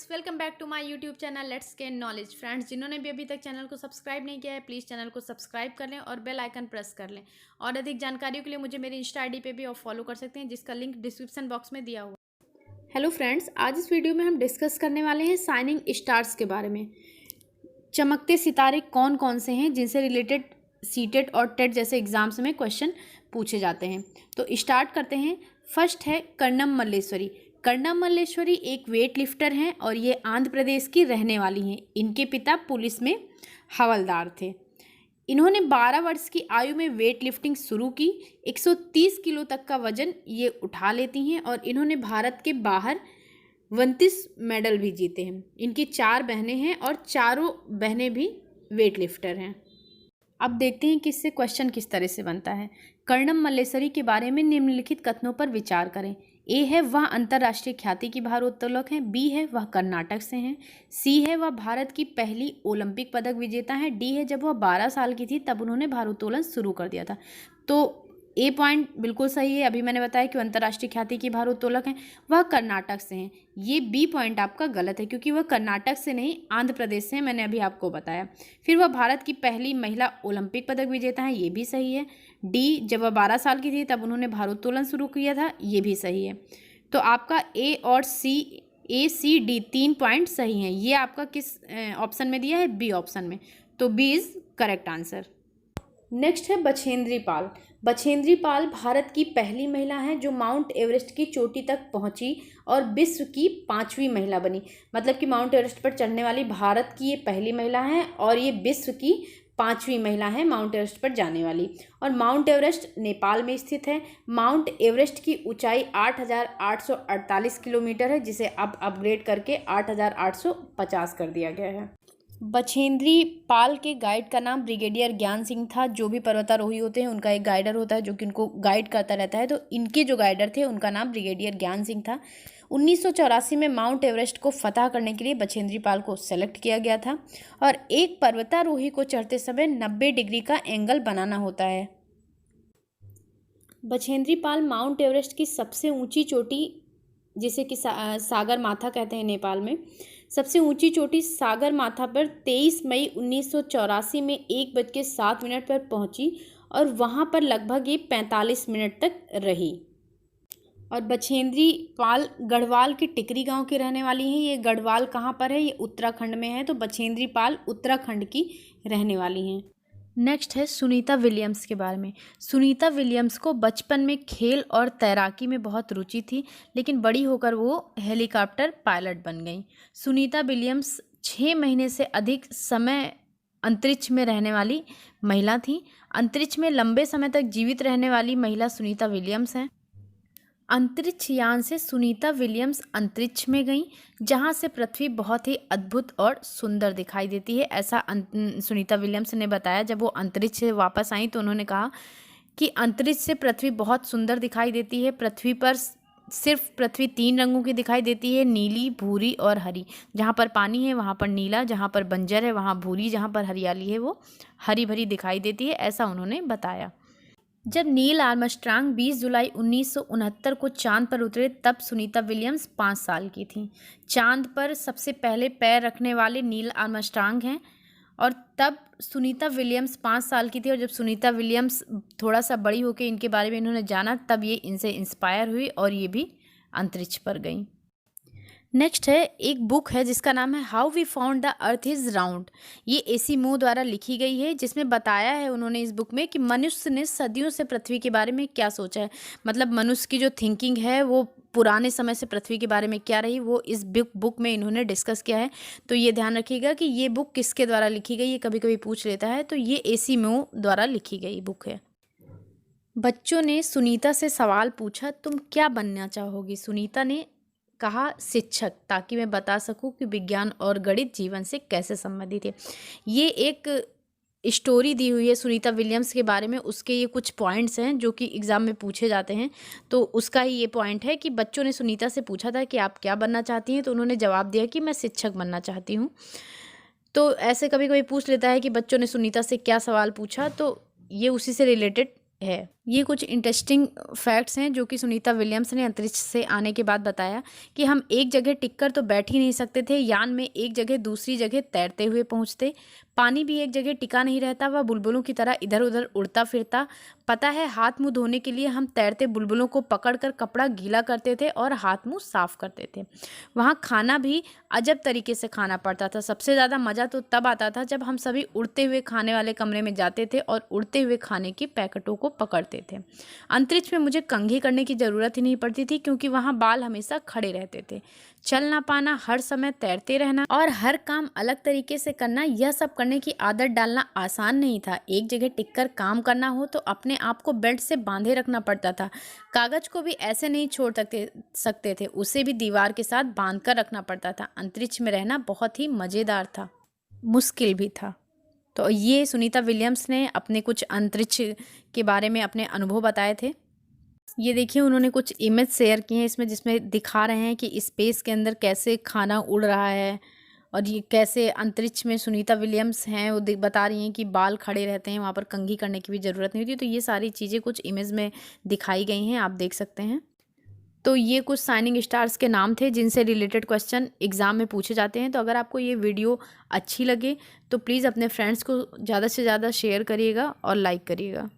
Friends, welcome back to my YouTube channel let's gain knowledge. Friends, जिन्होंने भी अभी तक चैनल को सब्सक्राइब नहीं किया है प्लीज़ चैनल को सब्सक्राइब कर लें और बेल आइकन प्रेस कर लें। और अधिक जानकारियों के लिए मुझे मेरी इंस्टा आईडी पे भी आप फॉलो कर सकते हैं, जिसका लिंक डिस्क्रिप्शन बॉक्स में दिया हुआ है। हेलो फ्रेंड्स, आज इस वीडियो में हम डिस्कस करने वाले हैं शाइनिंग स्टार्स के बारे में। चमकते सितारे कौन कौन से हैं जिनसे रिलेटेड सीटेट और टेट जैसे एग्जाम्स में क्वेश्चन पूछे जाते हैं। तो स्टार्ट करते हैं। फर्स्ट है कर्णम मल्लेश्वरी। कर्णम मल्लेश्वरी एक वेट लिफ्टर हैं और ये आंध्र प्रदेश की रहने वाली हैं। इनके पिता पुलिस में हवलदार थे। इन्होंने 12 वर्ष की आयु में वेट लिफ्टिंग शुरू की। 130 किलो तक का वजन ये उठा लेती हैं और इन्होंने भारत के बाहर 29 मेडल भी जीते हैं। इनकी 4 बहनें हैं और चारों बहनें भी वेट लिफ्टर हैं। अब देखते हैं कि इससे क्वेश्चन किस तरह से बनता है। कर्णम मल्लेश्वरी के बारे में निम्नलिखित कथनों पर विचार करें। ए है वह अंतर्राष्ट्रीय ख्याति की भारोत्तोलक हैं। बी है वह कर्नाटक से हैं। सी है वह भारत की पहली ओलंपिक पदक विजेता है। डी है जब वह 12 साल की थी तब उन्होंने भारोत्तोलन शुरू कर दिया था। तो ए पॉइंट बिल्कुल सही है। अभी मैंने बताया कि अंतर्राष्ट्रीय ख्याति की भारोत्तोलक हैं, वह कर्नाटक से हैं। ये बी पॉइंट आपका गलत है क्योंकि वह कर्नाटक से नहीं आंध्र प्रदेश से हैं, मैंने अभी आपको बताया। फिर वह भारत की पहली महिला ओलंपिक पदक विजेता हैं, ये भी सही है। डी जब वह 12 साल की थी तब उन्होंने भारोत्तोलन शुरू किया था, ये भी सही है। तो आपका ए और सी, ए सी डी 3 पॉइंट सही हैं। ये आपका किस ऑप्शन में दिया है? बी ऑप्शन में। तो B is correct answer. Next है बछेंद्री पाल। बछेंद्री पाल भारत की पहली महिला हैं जो माउंट एवरेस्ट की चोटी तक पहुंची और विश्व की 5वीं महिला बनी। मतलब कि माउंट एवरेस्ट पर चढ़ने वाली भारत की ये पहली महिला हैं और ये विश्व की 5वीं महिला है माउंट एवरेस्ट पर जाने वाली। और माउंट एवरेस्ट नेपाल में स्थित है। माउंट एवरेस्ट की ऊंचाई 8,848 किलोमीटर है, जिसे अब अपग्रेड करके 8,850 कर दिया गया है। बछेंद्री पाल के गाइड का नाम ब्रिगेडियर ज्ञान सिंह था। जो भी पर्वतारोही होते हैं उनका एक गाइडर होता है जो कि उनको गाइड करता रहता है। तो इनके जो गाइडर थे उनका नाम ब्रिगेडियर ज्ञान सिंह था। 1984 में माउंट एवरेस्ट को फतह करने के लिए बछेंद्री पाल को सेलेक्ट किया गया था। और एक पर्वतारोही को चढ़ते समय 90 डिग्री का एंगल बनाना होता है। बछेंद्री पाल माउंट एवरेस्ट की सबसे ऊंची चोटी, जिसे कि सागर माथा कहते हैं नेपाल में, सबसे ऊंची चोटी सागर माथा पर 23 मई 1984 में 1:07 पर पहुंची और वहां पर लगभग ये 45 मिनट तक रही। और बछेंद्री पाल गढ़वाल के टिकरी गांव की रहने वाली हैं। ये गढ़वाल कहाँ पर है? ये उत्तराखंड में है। तो बछेंद्री पाल उत्तराखंड की रहने वाली हैं। नेक्स्ट है सुनीता विलियम्स के बारे में। सुनीता विलियम्स को बचपन में खेल और तैराकी में बहुत रुचि थी, लेकिन बड़ी होकर वो हेलीकॉप्टर पायलट बन गई। सुनीता विलियम्स 6 महीने से अधिक समय अंतरिक्ष में रहने वाली महिला थी। अंतरिक्ष में लंबे समय तक जीवित रहने वाली महिला सुनीता विलियम्स हैं। अंतरिक्ष यान से सुनीता विलियम्स अंतरिक्ष में गईं, जहां से पृथ्वी बहुत ही अद्भुत और सुंदर दिखाई देती है। ऐसा सुनीता विलियम्स ने बताया। जब वो अंतरिक्ष से वापस आई तो उन्होंने कहा कि अंतरिक्ष से पृथ्वी बहुत सुंदर दिखाई देती है। पृथ्वी पर सिर्फ पृथ्वी 3 रंगों की दिखाई देती है, नीली, भूरी और हरी। जहाँ पर पानी है वहाँ पर नीला, जहाँ पर बंजर है वहाँ भूरी, जहाँ पर हरियाली है वो हरी भरी दिखाई देती है, ऐसा उन्होंने बताया। जब नील आर्मस्ट्रांग 20 जुलाई 1969 को चांद पर उतरे तब सुनीता विलियम्स 5 साल की थीं। चांद पर सबसे पहले पैर रखने वाले नील आर्मस्ट्रांग हैं और तब सुनीता विलियम्स 5 साल की थी। और जब सुनीता विलियम्स थोड़ा सा बड़ी होकर इनके बारे में इन्होंने जाना तब ये इनसे इंस्पायर हुई और ये भी अंतरिक्ष पर गई। नेक्स्ट है एक बुक है जिसका नाम है how we found the earth is round. ये एसी मूर द्वारा लिखी गई है, जिसमें बताया है उन्होंने इस बुक में कि मनुष्य ने सदियों से पृथ्वी के बारे में क्या सोचा है। मतलब मनुष्य की जो थिंकिंग है वो पुराने समय से पृथ्वी के बारे में क्या रही, वो इस बुक में इन्होंने डिस्कस किया है। तो ये ध्यान रखिएगा कि ये बुक किसके द्वारा लिखी गई, ये कभी कभी पूछ लेता है। तो ये एसी मूर द्वारा लिखी गई बुक है। बच्चों ने सुनीता से सवाल पूछा, तुम क्या बनना चाहोगी? सुनीता ने कहा शिक्षक, ताकि मैं बता सकूं कि विज्ञान और गणित जीवन से कैसे संबंधित है। ये एक स्टोरी दी हुई है सुनीता विलियम्स के बारे में। उसके ये कुछ पॉइंट्स हैं जो कि एग्ज़ाम में पूछे जाते हैं। तो उसका ही ये पॉइंट है कि बच्चों ने सुनीता से पूछा था कि आप क्या बनना चाहती हैं, तो उन्होंने जवाब दिया कि मैं शिक्षक बनना चाहती हूँ। तो ऐसे कभी कभी पूछ लेता है कि बच्चों ने सुनीता से क्या सवाल पूछा, तो ये उसी से रिलेटेड है। ये कुछ इंटरेस्टिंग फैक्ट्स हैं जो कि सुनीता विलियम्स ने अंतरिक्ष से आने के बाद बताया कि हम एक जगह टिककर तो बैठ ही नहीं सकते थे, यान में एक जगह दूसरी जगह तैरते हुए पहुंचते। पानी भी एक जगह टिका नहीं रहता, वह बुलबुलों की तरह इधर उधर उड़ता फिरता। पता है, हाथ मुंह धोने के लिए हम तैरते बुलबुलों को पकड़कर कपड़ा गीला करते थे और हाथ मुंह साफ करते थे। वहाँ खाना भी अजब तरीके से खाना पड़ता था। सबसे ज़्यादा मज़ा तो तब आता था जब हम सभी उड़ते हुए खाने वाले कमरे में जाते थे और उड़ते हुए खाने के पैकेटों को पकड़ते थे। अंतरिक्ष में मुझे कंघी करने की ज़रूरत ही नहीं पड़ती थी, क्योंकि वहाँ बाल हमेशा खड़े रहते थे। चल ना पाना, हर समय तैरते रहना और हर काम अलग तरीके से करना, यह सब करने की आदत डालना आसान नहीं था। एक जगह टिककर काम करना हो तो अपने आप को बेल्ट से बांधे रखना पड़ता था। कागज को भी ऐसे नहीं छोड़ सकते थे, उसे भी दीवार के साथ बांध कर रखना पड़ता था। अंतरिक्ष में रहना बहुत ही मज़ेदार था, मुश्किल भी था। तो ये सुनीता विलियम्स ने अपने कुछ अंतरिक्ष के बारे में अपने अनुभव बताए थे। ये देखिए, उन्होंने कुछ इमेज शेयर की हैं इसमें, जिसमें दिखा रहे हैं कि स्पेस के अंदर कैसे खाना उड़ रहा है और ये कैसे अंतरिक्ष में सुनीता विलियम्स हैं, वो बता रही हैं कि बाल खड़े रहते हैं, वहाँ पर कंघी करने की भी ज़रूरत नहीं होती। तो ये सारी चीज़ें कुछ इमेज में दिखाई गई हैं, आप देख सकते हैं। तो ये कुछ शाइनिंग स्टार्स के नाम थे जिनसे रिलेटेड क्वेश्चन एग्ज़ाम में पूछे जाते हैं। तो अगर आपको ये वीडियो अच्छी लगे तो प्लीज़ अपने फ्रेंड्स को ज़्यादा से ज़्यादा शेयर करिएगा और लाइक करिएगा।